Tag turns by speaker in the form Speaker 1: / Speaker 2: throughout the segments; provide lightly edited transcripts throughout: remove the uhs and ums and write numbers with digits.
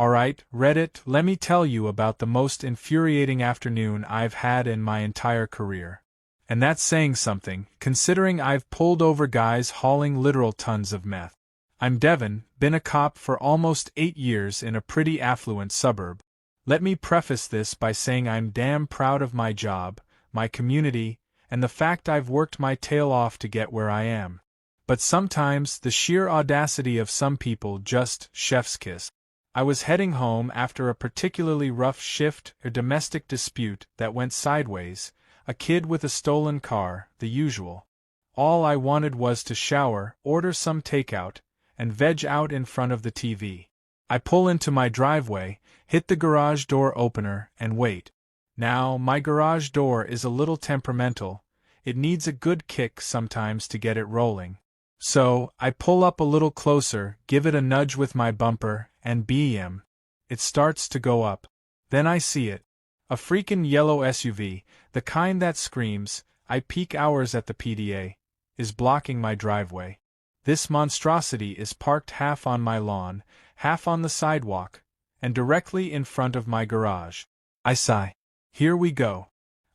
Speaker 1: Alright, Reddit, let me tell you about the most infuriating afternoon I've had in my entire career. And that's saying something, considering I've pulled over guys hauling literal tons of meth. I'm Devin, been a cop for almost 8 years in a pretty affluent suburb. Let me preface this by saying I'm damn proud of my job, my community, and the fact I've worked my tail off to get where I am. But sometimes the sheer audacity of some people just chef's kiss. I was heading home after a particularly rough shift, a domestic dispute that went sideways, a kid with a stolen car, the usual. All I wanted was to shower, order some takeout, and veg out in front of the TV. I pull into my driveway, hit the garage door opener, and wait. Now, my garage door is a little temperamental. It needs a good kick sometimes to get it rolling. So, I pull up a little closer, give it a nudge with my bumper, and bam! It starts to go up. Then I see it. A freakin' yellow SUV, the kind that screams, I peak hours at the PDA, is blocking my driveway. This monstrosity is parked half on my lawn, half on the sidewalk, and directly in front of my garage. I sigh. Here we go.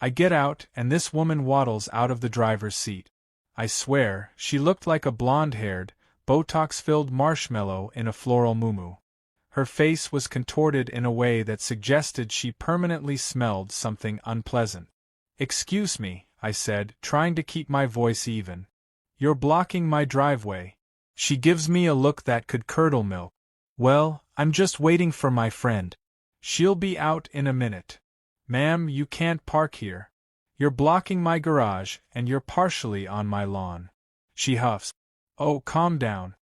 Speaker 1: I get out, and this woman waddles out of the driver's seat. I swear, she looked like a blonde-haired, Botox-filled marshmallow in a floral muumuu. Her face was contorted in a way that suggested she permanently smelled something unpleasant. "Excuse me," I said, trying to keep my voice even. "You're blocking my driveway." She gives me a look that could curdle milk. "Well, I'm just waiting for my friend. She'll be out in a minute." "Ma'am, you can't park here. You're blocking my garage, and you're partially on my lawn." She huffs. "Oh, calm down.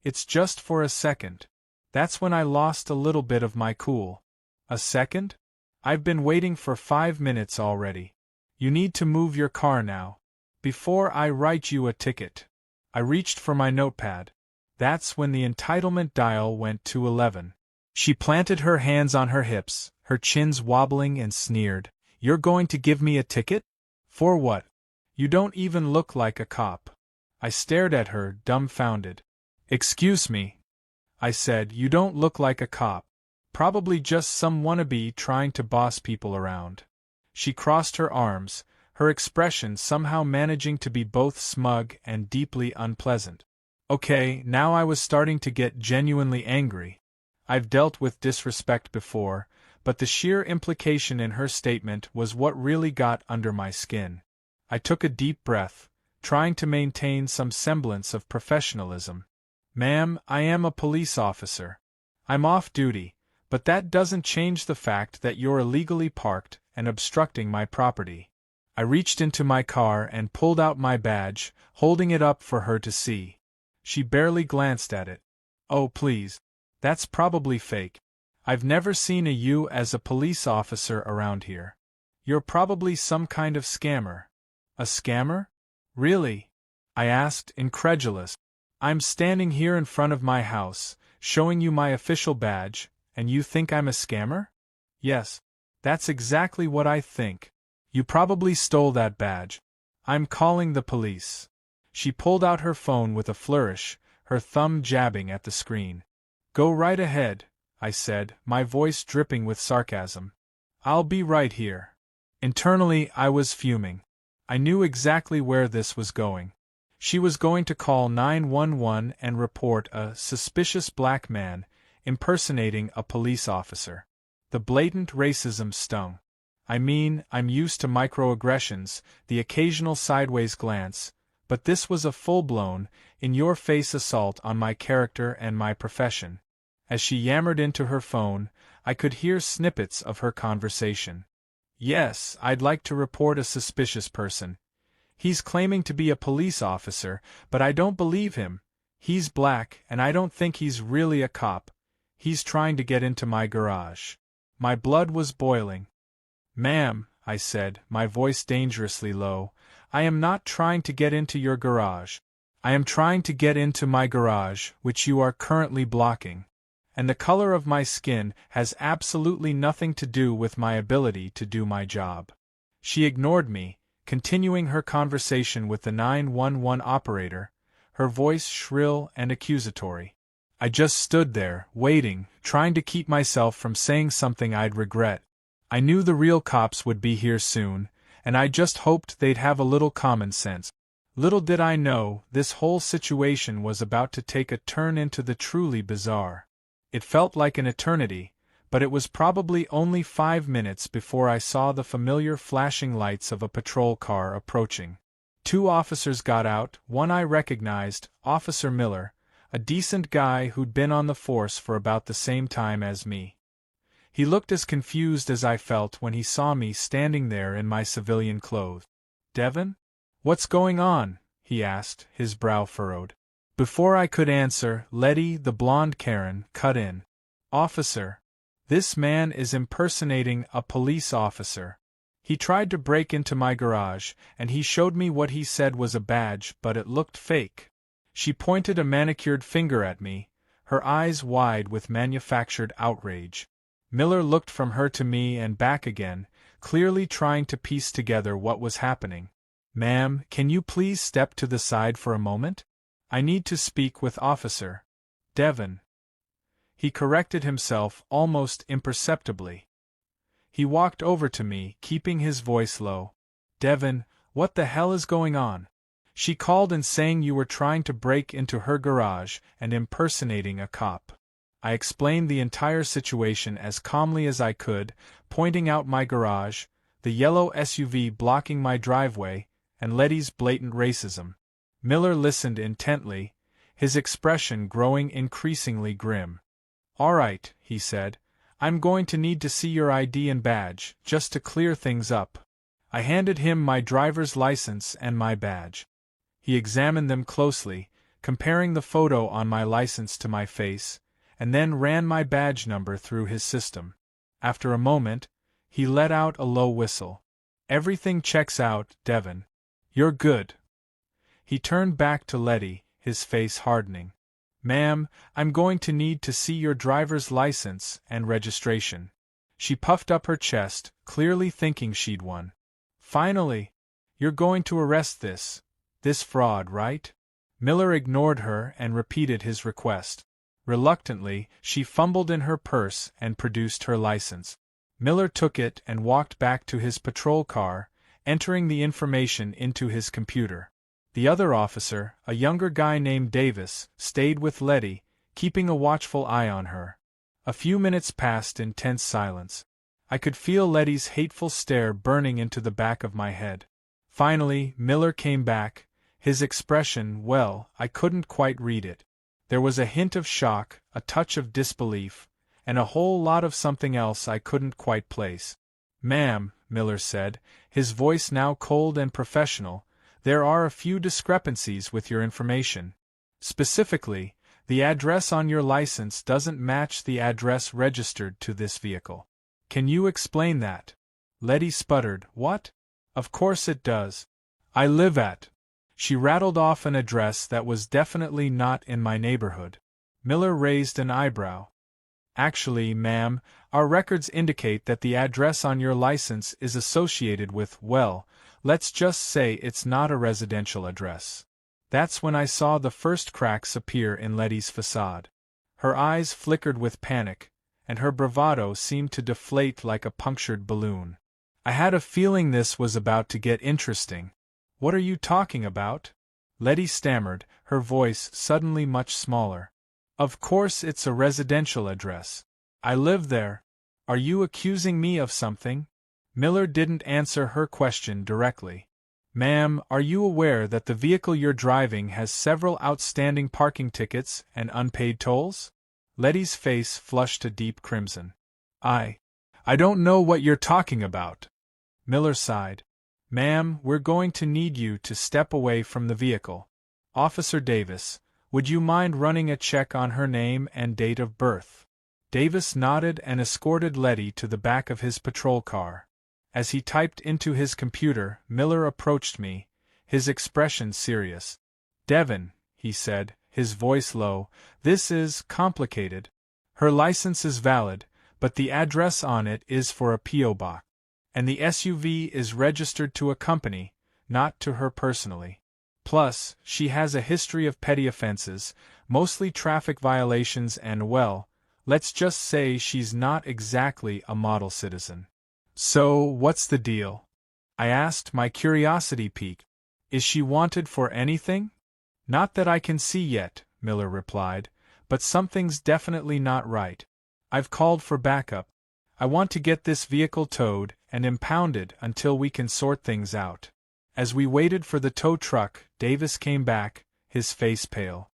Speaker 1: It's just for a second." That's when I lost a little bit of my cool. "A second? I've been waiting for 5 minutes already. You need to move your car now, before I write you a ticket." I reached for my notepad. That's when the entitlement dial went to 11. She planted her hands on her hips, her chins wobbling, and sneered. "You're going to give me a ticket? For what? You don't even look like a cop." I stared at her, dumbfounded. "Excuse me," I said, "you don't look like a cop. Probably just some wannabe trying to boss people around." She crossed her arms, her expression somehow managing to be both smug and deeply unpleasant. Okay, now I was starting to get genuinely angry. I've dealt with disrespect before, but the sheer implication in her statement was what really got under my skin. I took a deep breath, trying to maintain some semblance of professionalism. "Ma'am, I am a police officer. I'm off duty, but that doesn't change the fact that you're illegally parked and obstructing my property." I reached into my car and pulled out my badge, holding it up for her to see. She barely glanced at it. "Oh, please. That's probably fake. I've never seen a you as a police officer around here. You're probably some kind of scammer." "A scammer? Really?" I asked, incredulous. "I'm standing here in front of my house, showing you my official badge, and you think I'm a scammer?" "Yes, that's exactly what I think. You probably stole that badge. I'm calling the police." She pulled out her phone with a flourish, her thumb jabbing at the screen. "Go right ahead," I said, my voice dripping with sarcasm. "I'll be right here." Internally, I was fuming. I knew exactly where this was going. She was going to call 911 and report a suspicious black man impersonating a police officer. The blatant racism stung. I mean, I'm used to microaggressions, the occasional sideways glance, but this was a full-blown, in-your-face assault on my character and my profession. As she yammered into her phone, I could hear snippets of her conversation. "Yes, I'd like to report a suspicious person. He's claiming to be a police officer, but I don't believe him. He's black, and I don't think he's really a cop. He's trying to get into my garage." My blood was boiling. "Ma'am," I said, my voice dangerously low, "I am not trying to get into your garage. I am trying to get into my garage, which you are currently blocking. And the color of my skin has absolutely nothing to do with my ability to do my job." She ignored me, continuing her conversation with the 911 operator, her voice shrill and accusatory. I just stood there, waiting, trying to keep myself from saying something I'd regret. I knew the real cops would be here soon, and I just hoped they'd have a little common sense. Little did I know, this whole situation was about to take a turn into the truly bizarre. It felt like an eternity, but it was probably only 5 minutes before I saw the familiar flashing lights of a patrol car approaching. 2 officers got out, one I recognized, Officer Miller, a decent guy who'd been on the force for about the same time as me. He looked as confused as I felt when he saw me standing there in my civilian clothes. "Devon? What's going on?" he asked, his brow furrowed. Before I could answer, Letty, the blonde Karen, cut in. "Officer, this man is impersonating a police officer. He tried to break into my garage, and he showed me what he said was a badge, but it looked fake." She pointed a manicured finger at me, her eyes wide with manufactured outrage. Miller looked from her to me and back again, clearly trying to piece together what was happening. "Ma'am, can you please step to the side for a moment? I need to speak with Officer Devon." He corrected himself almost imperceptibly. He walked over to me, keeping his voice low. "Devon, what the hell is going on? She called in saying you were trying to break into her garage and impersonating a cop." I explained the entire situation as calmly as I could, pointing out my garage, the yellow SUV blocking my driveway, and Letty's blatant racism. Miller listened intently, his expression growing increasingly grim. "All right," he said, "I'm going to need to see your ID and badge, just to clear things up." I handed him my driver's license and my badge. He examined them closely, comparing the photo on my license to my face, and then ran my badge number through his system. After a moment, he let out a low whistle. "Everything checks out, Devon. You're good." He turned back to Letty, his face hardening. "Ma'am, I'm going to need to see your driver's license and registration." She puffed up her chest, clearly thinking she'd won. "Finally! You're going to arrest this fraud, right?" Miller ignored her and repeated his request. Reluctantly, she fumbled in her purse and produced her license. Miller took it and walked back to his patrol car, entering the information into his computer. The other officer, a younger guy named Davis, stayed with Letty, keeping a watchful eye on her. A few minutes passed in tense silence. I could feel Letty's hateful stare burning into the back of my head. Finally, Miller came back, his expression, well, I couldn't quite read it. There was a hint of shock, a touch of disbelief, and a whole lot of something else I couldn't quite place. "Ma'am," Miller said, his voice now cold and professional, "there are a few discrepancies with your information. Specifically, the address on your license doesn't match the address registered to this vehicle. Can you explain that?" Letty sputtered, "What? Of course it does. I live at—" She rattled off an address that was definitely not in my neighborhood. Miller raised an eyebrow. "Actually, ma'am, our records indicate that the address on your license is associated with, well, let's just say it's not a residential address." That's when I saw the first cracks appear in Letty's facade. Her eyes flickered with panic, and her bravado seemed to deflate like a punctured balloon. I had a feeling this was about to get interesting. "What are you talking about?" Letty stammered, her voice suddenly much smaller. "Of course it's a residential address. I live there. Are you accusing me of something?" Miller didn't answer her question directly. "Ma'am, are you aware that the vehicle you're driving has several outstanding parking tickets and unpaid tolls?" Letty's face flushed a deep crimson. I don't know what you're talking about." Miller sighed. "Ma'am, we're going to need you to step away from the vehicle. Officer Davis, would you mind running a check on her name and date of birth?" Davis nodded and escorted Letty to the back of his patrol car. As he typed into his computer, Miller approached me, his expression serious. "Devon," he said, his voice low, "this is complicated. Her license is valid, but the address on it is for a P.O. box. And the SUV is registered to a company, not to her personally. Plus, she has a history of petty offenses, Mostly traffic violations and, well, let's just say she's not exactly a model citizen. So, what's the deal? I asked, my curiosity piqued. Is she wanted for anything? Not that I can see yet, Miller replied, but something's definitely not right. I've called for backup. I want to get this vehicle towed and impounded until we can sort things out. As we waited for the tow truck, Davis came back, his face pale.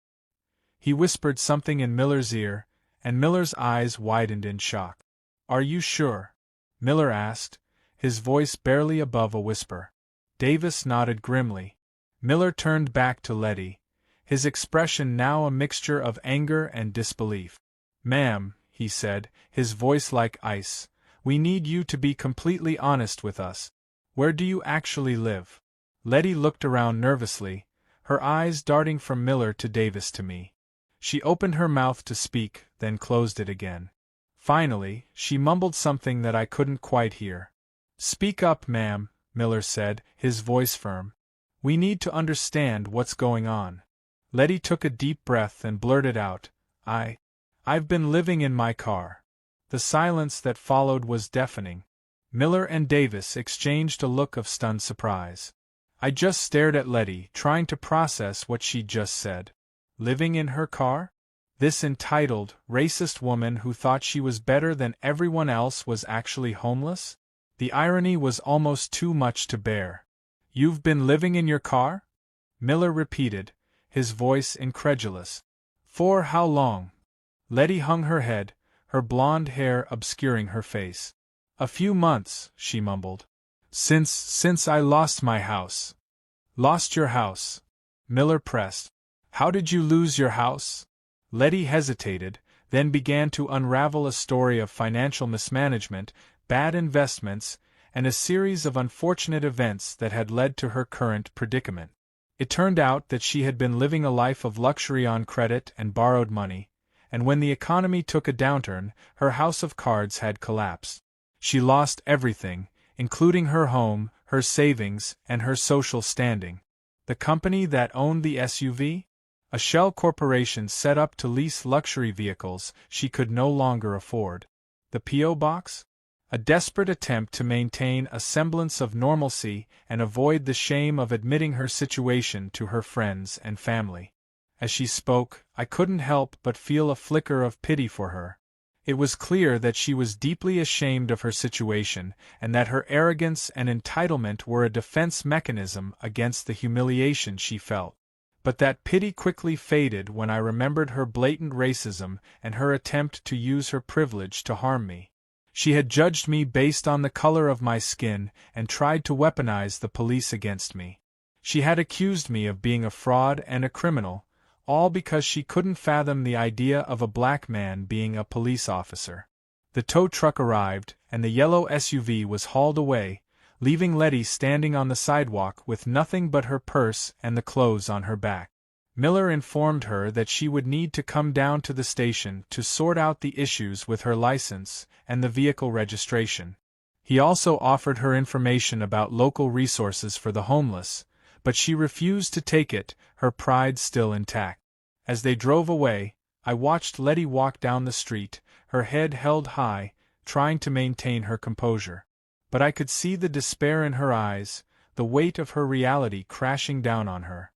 Speaker 1: He whispered something in Miller's ear, and Miller's eyes widened in shock. Are you sure? Miller asked, his voice barely above a whisper. Davis nodded grimly. Miller turned back to Letty, his expression now a mixture of anger and disbelief. Ma'am, he said, his voice like ice, we need you to be completely honest with us. Where do you actually live? Letty looked around nervously, her eyes darting from Miller to Davis to me. She opened her mouth to speak, then closed it again. Finally, she mumbled something that I couldn't quite hear. Speak up, ma'am, Miller said, his voice firm. We need to understand what's going on. Letty took a deep breath and blurted out, I've been living in my car. The silence that followed was deafening. Miller and Davis exchanged a look of stunned surprise. I just stared at Letty, trying to process what she'd just said. Living in her car? This entitled, racist woman who thought she was better than everyone else was actually homeless? The irony was almost too much to bear. You've been living in your car? Miller repeated, his voice incredulous. For how long? Letty hung her head, her blonde hair obscuring her face. A few months, she mumbled. Since I lost my house. Lost your house? Miller pressed. How did you lose your house? Letty hesitated, then began to unravel a story of financial mismanagement, bad investments, and a series of unfortunate events that had led to her current predicament. It turned out that she had been living a life of luxury on credit and borrowed money, and when the economy took a downturn, her house of cards had collapsed. She lost everything, including her home, her savings, and her social standing. The company that owned the SUV? A shell corporation set up to lease luxury vehicles she could no longer afford. The P.O. box? A desperate attempt to maintain a semblance of normalcy and avoid the shame of admitting her situation to her friends and family. As she spoke, I couldn't help but feel a flicker of pity for her. It was clear that she was deeply ashamed of her situation and that her arrogance and entitlement were a defense mechanism against the humiliation she felt. But that pity quickly faded when I remembered her blatant racism and her attempt to use her privilege to harm me. She had judged me based on the color of my skin and tried to weaponize the police against me. She had accused me of being a fraud and a criminal, all because she couldn't fathom the idea of a black man being a police officer. The tow truck arrived, and the yellow SUV was hauled away, leaving Letty standing on the sidewalk with nothing but her purse and the clothes on her back. Miller informed her that she would need to come down to the station to sort out the issues with her license and the vehicle registration. He also offered her information about local resources for the homeless, but she refused to take it, her pride still intact. As they drove away, I watched Letty walk down the street, her head held high, trying to maintain her composure. But I could see the despair in her eyes, the weight of her reality crashing down on her.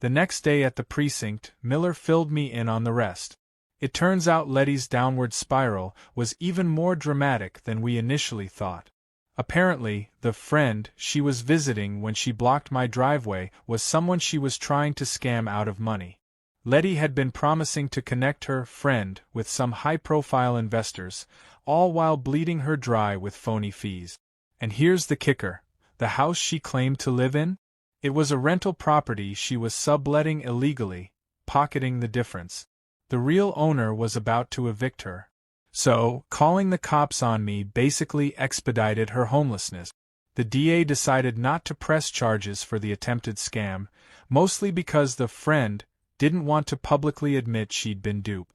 Speaker 1: The next day at the precinct, Miller filled me in on the rest. It turns out Letty's downward spiral was even more dramatic than we initially thought. Apparently, the friend she was visiting when she blocked my driveway was someone she was trying to scam out of money. Letty had been promising to connect her friend with some high-profile investors, all while bleeding her dry with phony fees. And here's the kicker: the house she claimed to live in? It was a rental property she was subletting illegally, pocketing the difference. The real owner was about to evict her. So, calling the cops on me basically expedited her homelessness. The DA decided not to press charges for the attempted scam, mostly because the friend didn't want to publicly admit she'd been duped.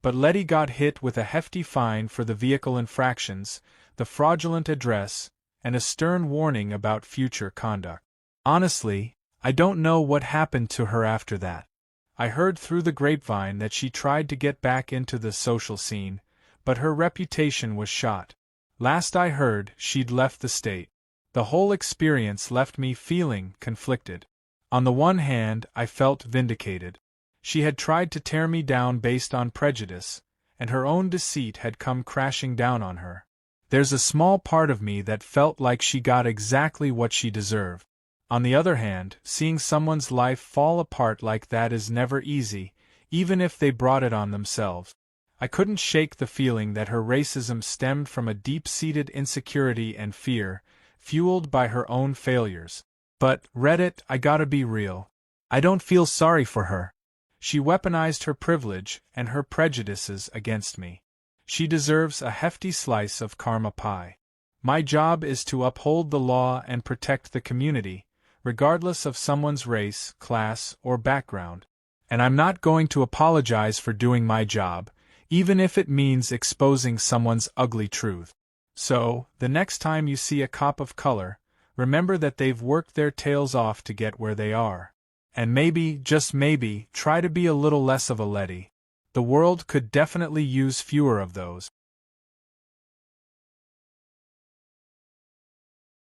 Speaker 1: But Letty got hit with a hefty fine for the vehicle infractions, the fraudulent address, and a stern warning about future conduct. Honestly, I don't know what happened to her after that. I heard through the grapevine that she tried to get back into the social scene, but her reputation was shot. Last I heard, she'd left the state. The whole experience left me feeling conflicted. On the one hand, I felt vindicated. She had tried to tear me down based on prejudice, and her own deceit had come crashing down on her. There's a small part of me that felt like she got exactly what she deserved. On the other hand, seeing someone's life fall apart like that is never easy, even if they brought it on themselves. I couldn't shake the feeling that her racism stemmed from a deep-seated insecurity and fear, fueled by her own failures. But, Reddit, I gotta be real. I don't feel sorry for her. She weaponized her privilege and her prejudices against me. She deserves a hefty slice of karma pie. My job is to uphold the law and protect the community, regardless of someone's race, class, or background. And I'm not going to apologize for doing my job, even if it means exposing someone's ugly truth. So, the next time you see a cop of color, remember that they've worked their tails off to get where they are. And maybe, just maybe, try to be a little less of a Letty. The world could definitely use fewer of those.